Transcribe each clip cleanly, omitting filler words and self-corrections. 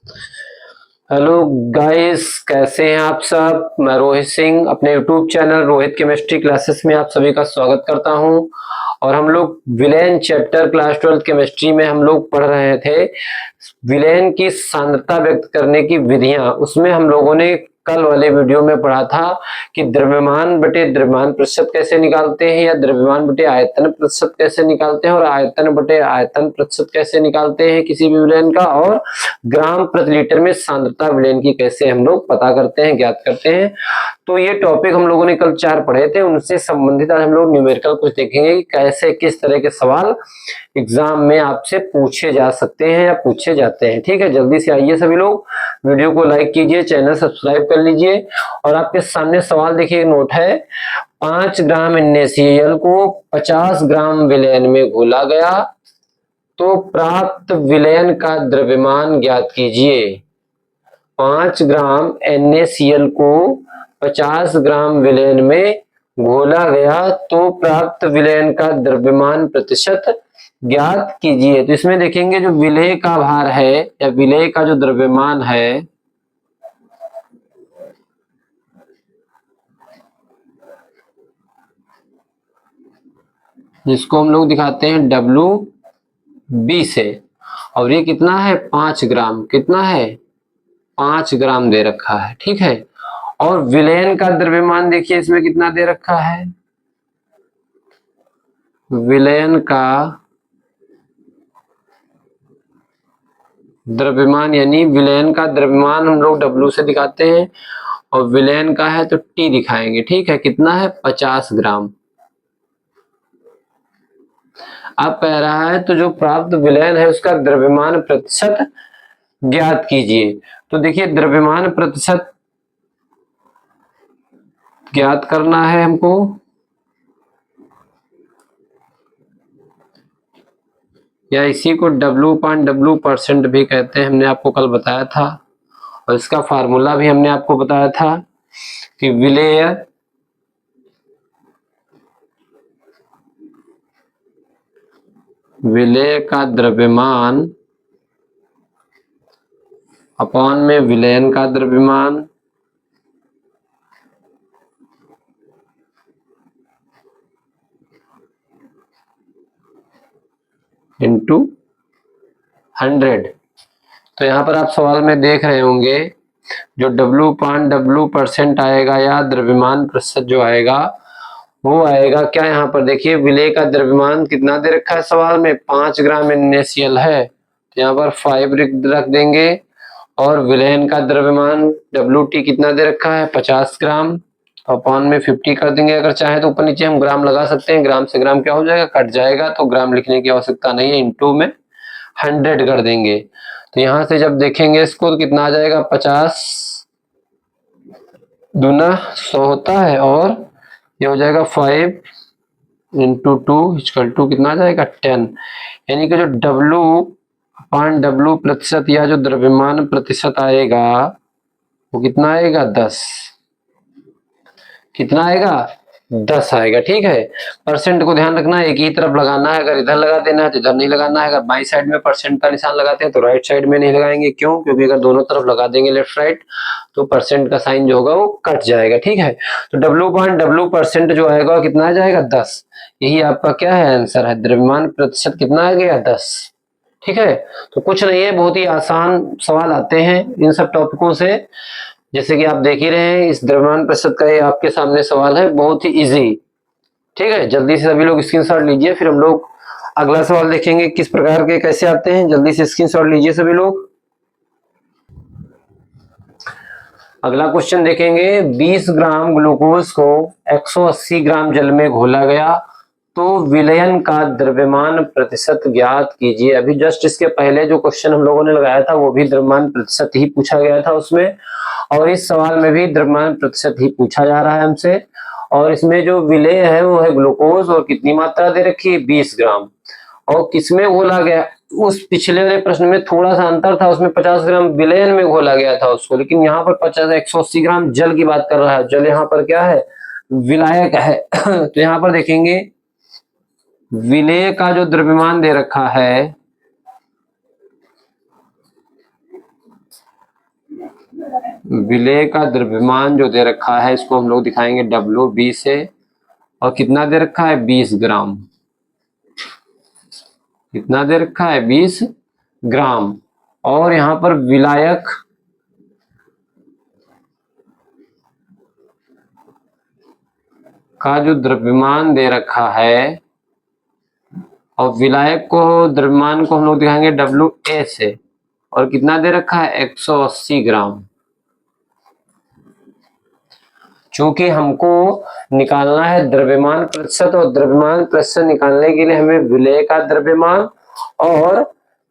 Hello guys, कैसे हैं आप सब। मैं रोहित सिंह अपने YouTube channel Rohit chemistry classes में आप सभी का स्वागत करता हूं। और हम लोग विलेन चैप्टर क्लास 12 केमिस्ट्री में हम लोग पढ़ रहे थे विलेन की सांद्रता व्यक्त करने की विधियां। उसमें हम लोगों ने कल वाले वीडियो में पढ़ा था कि द्रव्यमान बटे द्रव्यमान प्रतिशत कैसे निकालते हैं, या द्रव्यमान बटे आयतन प्रतिशत कैसे निकालते हैं, और आयतन बटे आयतन प्रतिशत कैसे निकालते हैं किसी भी विलेन का, और ग्राम प्रति लीटर में सांद्रता विलेन की कैसे हम लोग पता करते हैं, ज्ञात करते हैं। तो ये टॉपिक हम लोगों ने कल 4 पढ़े थे, उनसे संबंधित आज हम लोग न्यूमेरिकल कुछ देखेंगे कि कैसे किस तरह के सवाल एग्जाम में आपसे पूछे जा सकते हैं या पूछे जाते हैं। ठीक है, जल्दी से आइए सभी लोग, वीडियो को लाइक कीजिए, चैनल सब्सक्राइब कर लीजिए। और आपके सामने सवाल देखिए, नोट है 5 ग्राम NaCl को 50 ग्राम विलेन में घोला गया तो प्राप्त विलेन का द्रव्यमान ज्ञात कीजिए। 5 ग्राम NaCl को 50 ग्राम विलेन में घोला गया तो प्राप्त विलेन का द्रव्यमान प्रतिशत ज्ञात कीजिए। तो इसमें देखेंगे जो विलेय का भार है या विलेय का जो द्रव्यमान है, जिसको हम लोग दिखाते हैं WB से, और ये कितना है 5 ग्राम, कितना है 5 ग्राम दे रखा है। ठीक है, और विलेन का द्रव्यमान देखिए इसमें कितना दे रखा है, विलेन का द्रव्यमान यानी विलेन का द्रव्यमान हम लोग W से दिखाते हैं, और विलेन का है तो T दिखाएंगे। ठीक है, कितना है 50 ग्राम। अब कह रहा है तो जो प्राप्त विलेन है उसका द्रव्यमान प्रतिशत ज्ञात कीजिए। तो देखिए द्रव्यमान प्रतिशत ज्ञात करना है हमको, या इसी को W भी कहते हैं, हमने आपको कल बताया था। और इसका फार्मूला भी हमने आपको बताया था कि विलेय का द्रव्यमान अपॉन में विलेन का द्रव्यमान इंटू 100। तो यहाँ पर आप सवाल में देख रहे होंगे जो W आएगा या द्रव्यमान प्रतिशत जो आएगा वो आएगा क्या, यहाँ पर देखिए विलेय का द्रव्यमान कितना दे रखा है सवाल में, 5 ग्राम NaCl है, तो यहाँ पर 5 रख देंगे। और विलेन का द्रव्यमान WT कितना दे रखा है 50 ग्राम, अपॉन में 50 कर देंगे। अगर चाहे तो ऊपर नीचे हम ग्राम लगा सकते हैं, ग्राम से ग्राम क्या हो जाएगा, कट जाएगा, तो ग्राम लिखने की आवश्यकता नहीं है, इंटू में 100 कर देंगे। तो यहाँ से जब देखेंगे इसको तो कितना आ जाएगा, 50 दूना 100 होता है, और ये हो जाएगा 5 इंटू 2 इक्वल टू कितना आ जाएगा 10। यानी कि जो W प्रतिशत या जो द्रव्यमान प्रतिशत आएगा वो कितना आएगा 10, कितना आएगा 10 आएगा। ठीक है, परसेंट को ध्यान रखना है, एक ही तरफ लगाना है, अगर इधर लगा देना है तो इधर नहीं लगाना है। अगर बाई साइड में परसेंट का निशान लगाते हैं तो राइट साइड में नहीं लगाएंगे, क्यों, क्योंकि अगर दोनों तरफ लगा देंगे लेफ्ट राइट तो परसेंट का साइन जो होगा वो कट जाएगा। ठीक है, तो W परसेंट जो आएगा कितना आ जाएगा 10। यही आपका क्या है आंसर है, द्रव्यमान प्रतिशत कितना आ गया 10। ठीक है, तो कुछ नहीं है, बहुत ही आसान सवाल आते हैं इन सब टॉपिकों से, जैसे कि आप देख ही रहे हैं इस द्रव्यमान प्रतिशत का ये आपके सामने सवाल है, बहुत ही इजी। ठीक है, जल्दी से सभी लोग स्क्रीनशॉट लीजिए, फिर हम लोग अगला सवाल देखेंगे किस प्रकार के कैसे आते हैं। जल्दी से स्क्रीनशॉट लीजिए सभी लोग। अगला क्वेश्चन देखेंगे, 20 ग्राम ग्लूकोज को 180 ग्राम जल में घोला गया तो विलयन का द्रव्यमान प्रतिशत ज्ञात कीजिए। अभी जस्ट इसके पहले जो क्वेश्चन हम लोगों ने लगाया था वो भी द्रव्यमान प्रतिशत ही पूछा गया था उसमें, और इस सवाल में भी द्रव्यमान प्रतिशत ही पूछा जा रहा है हमसे। और इसमें जो विलेय है वो है ग्लूकोज, और कितनी मात्रा दे रखी है 20 ग्राम, और किसमें घोला गया, उस पिछले वाले प्रश्न में थोड़ा सा अंतर था, उसमें 50 ग्राम विलयन में घोला गया था उसको, लेकिन यहाँ पर 180 ग्राम जल की बात कर रहा है। जल यहाँ पर क्या है, विलायक है। तो यहाँ पर देखेंगे विलेय का जो द्रव्यमान दे रखा है विलेय का द्रव्यमान जो दे रखा है इसको हम लोग दिखाएंगे WB से, और कितना दे रखा है 20 ग्राम। कितना दे रखा है 20 ग्राम। और यहाँ पर विलायक का जो द्रव्यमान दे रखा है, और विलायक को द्रव्यमान को हम लोग दिखाएंगे WA से, और कितना दे रखा है 180 ग्राम। चूंकि हमको निकालना है द्रव्यमान प्रतिशत, और द्रव्यमान प्रतिशत निकालने के लिए हमें विलेय का द्रव्यमान और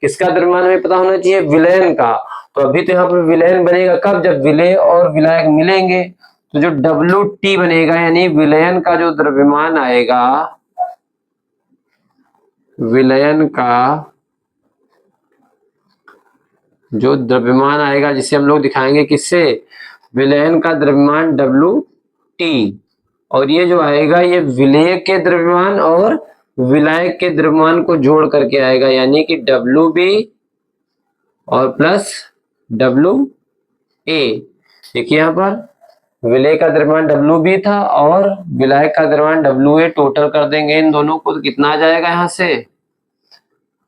किसका द्रव्यमान हमें पता होना चाहिए, विलयन का। तो अभी तो यहाँ पर विलयन बनेगा कब, जब विलेय और विलायक मिलेंगे। तो जो WT बनेगा यानी विलयन का जो द्रव्यमान आएगा, विलयन का जो द्रव्यमान आएगा जिसे हम लोग दिखाएंगे किससे, विलयन का द्रव्यमान WT। और ये जो आएगा ये विलेय के द्रव्यमान और विलायक के द्रव्यमान को जोड़ करके आएगा, यानी कि WB और प्लस WA। देखिए यहाँ पर विलेय का द्रव्यमान WB था और विलायक का द्रव्यमान WA, टोटल कर देंगे इन दोनों को तो कितना आ जाएगा यहाँ से,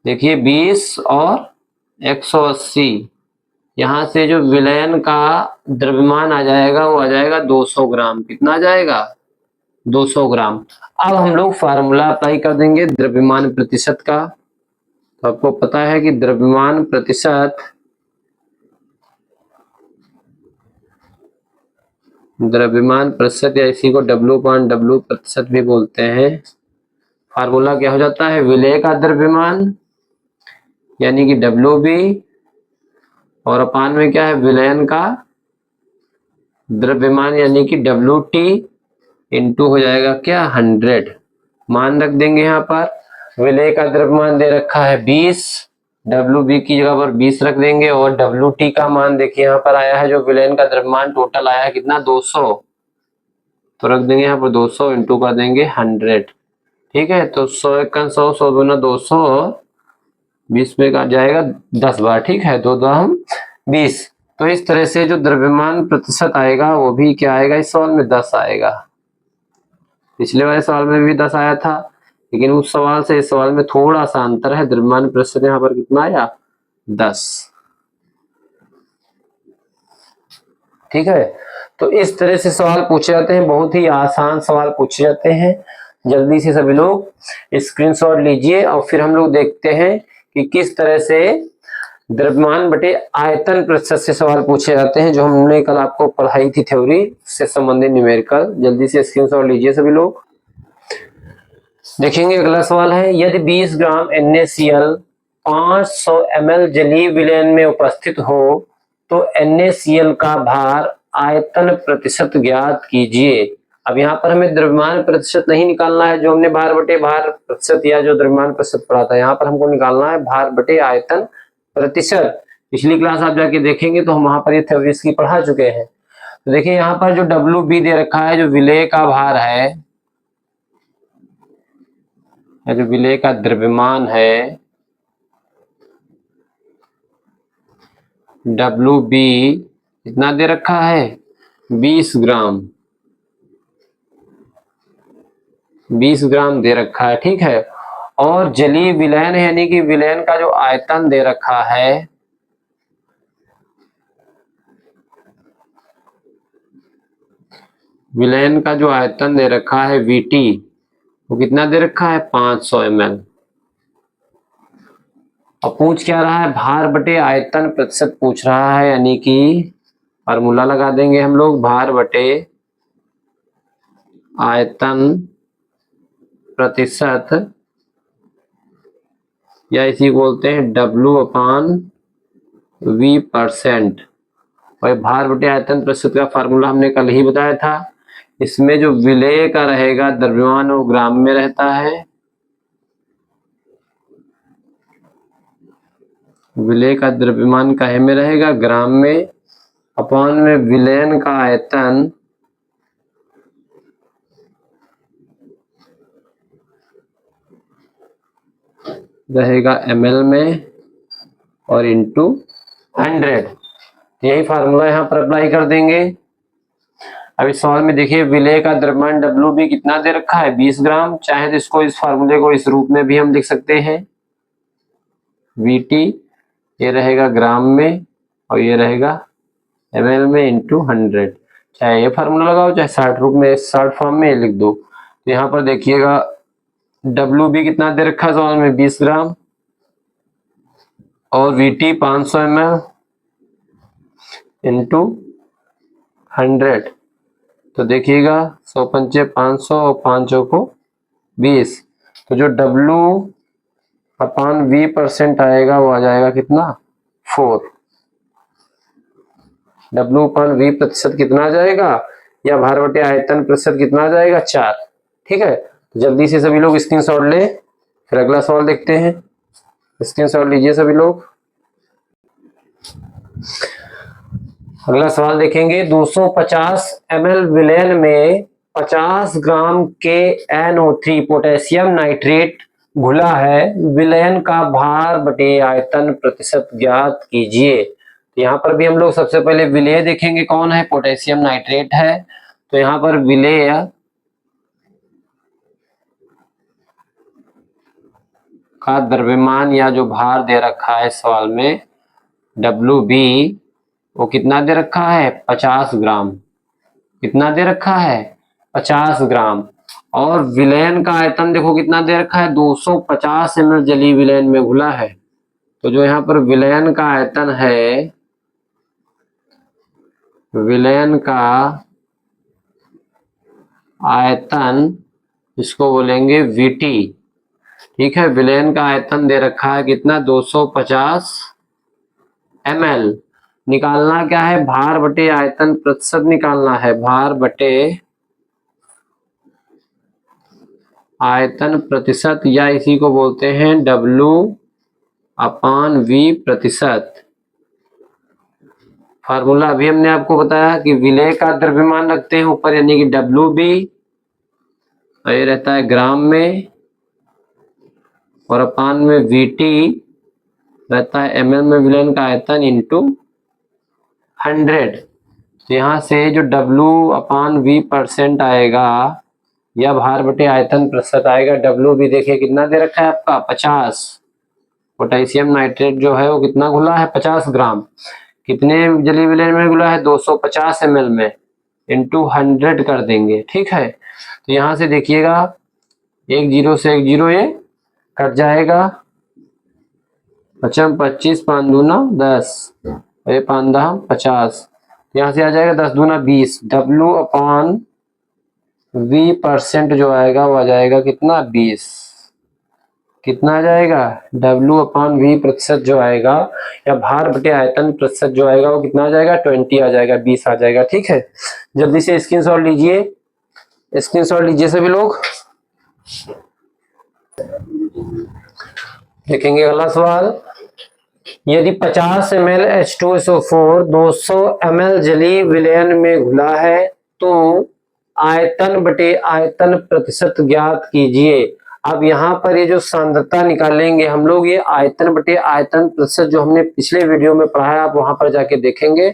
देखिए 20 और 180। यहाँ से जो विलयन का द्रव्यमान आ जाएगा वो आ जाएगा 200 ग्राम। कितना आ जाएगा 200 ग्राम। अब हम लोग फार्मूला अप्लाई कर देंगे द्रव्यमान प्रतिशत का। तो आपको पता है कि द्रव्यमान प्रतिशत, द्रव्यमान प्रतिशत या इसी को W/W प्रतिशत भी बोलते हैं। फार्मूला क्या हो जाता है, विलेय का द्रव्यमान यानी कि WB, और अपान में क्या है विलयन का द्रव्यमान यानी कि WT, इंटू हो जाएगा क्या 100। मान रख देंगे यहाँ पर विलेय का द्रव्यमान दे रखा है 20, WB की जगह पर 20 रख देंगे, और WT का मान देखिए यहाँ पर आया है जो विलयन का द्रव्यमान टोटल आया है कितना 200, तो रख देंगे यहाँ पर 200 इंटू कर देंगे 100। ठीक है, तो 100 1 100, 100 दूना 200, 20 में काट जाएगा 10 बार। ठीक है, 2 2 हम 20। तो इस तरह से जो द्रव्यमान प्रतिशत आएगा वो भी क्या आएगा, इस सवाल में 10 आएगा। पिछले वाले सवाल में भी 10 आया था, लेकिन उस सवाल से इस सवाल में थोड़ा सा अंतर है। द्रव्यमान प्रतिशत यहाँ पर कितना आया 10। ठीक है, तो इस तरह से सवाल पूछे जाते हैं, बहुत ही आसान सवाल पूछे जाते हैं। जल्दी से सभी लोग स्क्रीनशॉट लीजिए और फिर हम लोग देखते हैं कि किस तरह से द्रव्यमान बटे आयतन प्रतिशत से सवाल पूछे जाते हैं, जो हमने कल आपको पढ़ाई थी थ्योरी से संबंधित न्यूमेरिकल। जल्दी से स्क्रीनशॉट लीजिए सभी लोग। देखेंगे अगला सवाल है, यदि 20 ग्राम NaCl 500 ml जलीय विलयन में उपस्थित हो तो NaCl का भार आयतन प्रतिशत ज्ञात कीजिए। अब यहाँ पर हमें द्रव्यमान प्रतिशत नहीं निकालना है, जो हमने भार बटे भार प्रतिशत या जो द्रव्यमान प्रतिशत पढ़ा था, यहाँ पर हमको निकालना है भार बटे आयतन प्रतिशत। पिछली क्लास आप जाके देखेंगे तो हम वहां पर ये थ्योरी इसकी पढ़ा चुके हैं। तो देखिए यहाँ पर जो WB दे रखा है, जो विलेय का भार है या जो विलेय का द्रव्यमान है WB कितना दे रखा है 20 ग्राम, 20 ग्राम दे रखा है। ठीक है, और जलीय विलयन यानी कि विलयन का जो आयतन दे रखा है विलयन का जो आयतन दे रखा है VT, वो कितना दे रखा है 500 ml। और पूछ क्या रहा है, भार बटे आयतन प्रतिशत पूछ रहा है, यानी कि फार्मूला लगा देंगे हम लोग, भार बटे आयतन प्रतिशत या इसी बोलते हैं W/V%। और भार बटे आयतन प्रतिशत का फार्मूला हमने कल ही बताया था। इसमें जो विलेय का रहेगा द्रव्यमान वो ग्राम में रहता है, विलेय का द्रव्यमान काहे में रहेगा ग्राम में, अपॉन में विलयन का आयतन रहेगा ml में और इंटू 100। यही फार्मूला यहाँ पर अप्लाई कर देंगे। अब इस सवाल में देखिए विलेय का द्रव्यमान WB कितना दे रखा है 20 ग्राम। चाहे तो इसको इस फार्मूले को इस रूप में भी हम लिख सकते हैं, VT ये रहेगा ग्राम में और ये रहेगा ml में इंटू 100। चाहे ये फार्मूला लगाओ चाहे 60 रूप में 60 फॉर्म में लिख दो। तो यहाँ पर देखिएगा WB कितना दे रखा है सवाल में 20 ग्राम और VT 500 ml इंटू 100। तो देखिएगा 100 पंचे 500 और 5 को 20। तो जो W/V% आएगा वो आ जाएगा कितना 4। W/V प्रतिशत कितना आ जाएगा, या भार बटे आयतन प्रतिशत कितना आ जाएगा 4। ठीक है, तो जल्दी से सभी लोग स्क्रीनशॉट ले, फिर अगला सवाल देखते हैं। स्क्रीनशॉट लीजिए सभी लोग। अगला सवाल देखेंगे 250 ml विलयन में 50 ग्राम के NO3 पोटेशियम नाइट्रेट घुला है, विलयन का भार बटे आयतन प्रतिशत ज्ञात कीजिए। तो यहाँ पर भी हम लोग सबसे पहले विलेय देखेंगे, कौन है, पोटेशियम नाइट्रेट है। तो यहाँ पर विलेय का द्रव्यमान या जो भार दे रखा है सवाल में WB वो कितना दे रखा है 50 ग्राम। कितना दे रखा है 50 ग्राम। और विलयन का आयतन देखो कितना दे रखा है 250 ml जलीय विलयन में घुला है। तो जो यहाँ पर विलयन का आयतन है, विलयन का आयतन इसको बोलेंगे VT। ठीक है, विलयन का आयतन दे रखा है कितना 250 ml। निकालना क्या है, भार बटे आयतन प्रतिशत निकालना है, भार बटे आयतन प्रतिशत, या इसी को बोलते हैं W/V प्रतिशत। फार्मूला अभी हमने आपको बताया कि विलेय का द्रव्यमान रखते हैं ऊपर यानी कि WB, ये रहता है ग्राम में, और अपान में VT रहता है ml में विलयन का आयतन इंटू 100। तो यहाँ से जो W/V% आएगा या भार बटे आयतन प्रतिशत आएगा, WB देखिए कितना दे रखा है आपका 50। पोटेशियम नाइट्रेट जो है वो कितना घुला है 50 ग्राम। कितने जलीय विलयन में घुला है 250 ml में, इंटू 100 कर देंगे। ठीक है, तो यहाँ से देखिएगा 1 0 से 1 0 ये कट जाएगा, 5 25 5 दूना 10 और ये 5 10 50। यहाँ से आ जाएगा 10 दूना 20। W/V% जो आएगा वो आ जाएगा कितना 20। कितना आ जाएगा W/V प्रतिशत जो आएगा या भार बटे आयतन प्रतिशत जो आएगा वो कितना आ जाएगा 20 आ जाएगा, 20 आ जाएगा। ठीक है, जल्दी से स्क्रीनशॉट लीजिए, स्क्रीनशॉट लीजिए सभी लोग। देखेंगे अगला सवाल, यदि 50 ml H2SO4 200 ml जलीय विलयन में घुला है तो आयतन बटे आयतन प्रतिशत ज्ञात कीजिए। अब यहाँ पर ये जो सांद्रता निकालेंगे हम लोग, ये आयतन बटे आयतन प्रतिशत जो हमने पिछले वीडियो में पढ़ा है, आप वहां पर जाके देखेंगे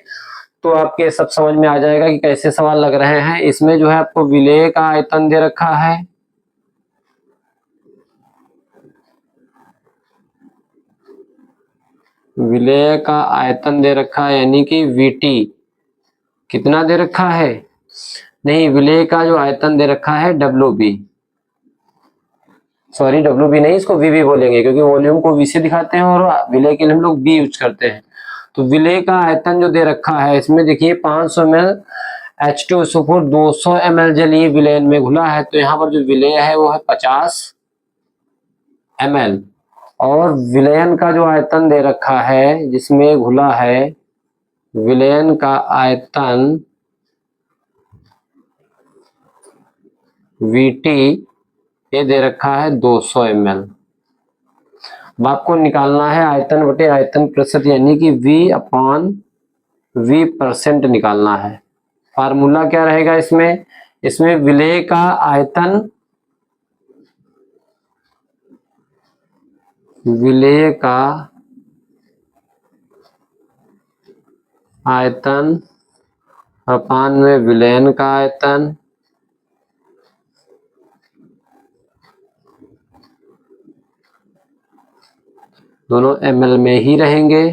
तो आपके सब समझ में आ जाएगा कि कैसे सवाल लग रहे हैं। इसमें जो है आपको विलेय का आयतन दे रखा है, विलेय का आयतन दे रखा है यानी कि VT कितना दे रखा है, नहीं विलेय का जो आयतन दे रखा है WB, सॉरी WB नहीं, इसको VB बोलेंगे क्योंकि वॉल्यूम को V से दिखाते हैं और विलेय के लिए हम लोग B यूज करते हैं। तो विलेय का आयतन जो दे रखा है इसमें देखिए 500 ml H2SO4 200 ml जलीय विलयन में घुला है। तो यहाँ पर जो विलेय है वो है 50 ml, और विलयन का जो आयतन दे रखा है जिसमें घुला है, विलयन का आयतन VT ये दे रखा है 200 ml। अब आपको निकालना है आयतन बटे आयतन प्रतिशत यानी कि V/V% निकालना है। फार्मूला क्या रहेगा इसमें, इसमें विलेय का आयतन, विलेय का आयतन अपान में विलयन का आयतन दोनों ml में ही रहेंगे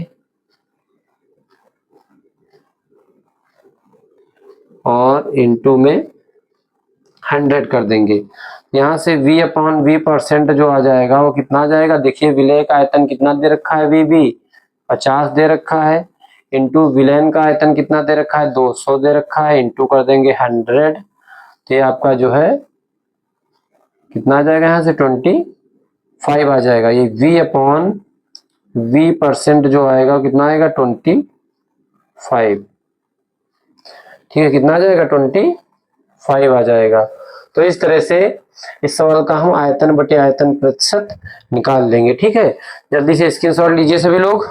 और इनटू में 100 कर देंगे। यहाँ से V अपॉन V परसेंट जो आ जाएगा वो कितना आ जाएगा, देखिए विलय का आयतन कितना दे रखा है, VB 50 दे रखा है, इंटू विलयन का आयतन कितना दे रखा है, 200 दे रखा है, इंटू कर देंगे 100। तो ये आपका जो है कितना आ जाएगा, यहाँ से 25 आ जाएगा। ये V अपॉन V परसेंट जो आएगा कितना आएगा, 25। ठीक है, कितना आ जाएगा, 25 आ जाएगा। तो इस तरह से इस सवाल का हम आयतन बटे आयतन प्रतिशत निकाल लेंगे। ठीक है, जल्दी से स्क्रीनशॉट लीजिए सभी लोग।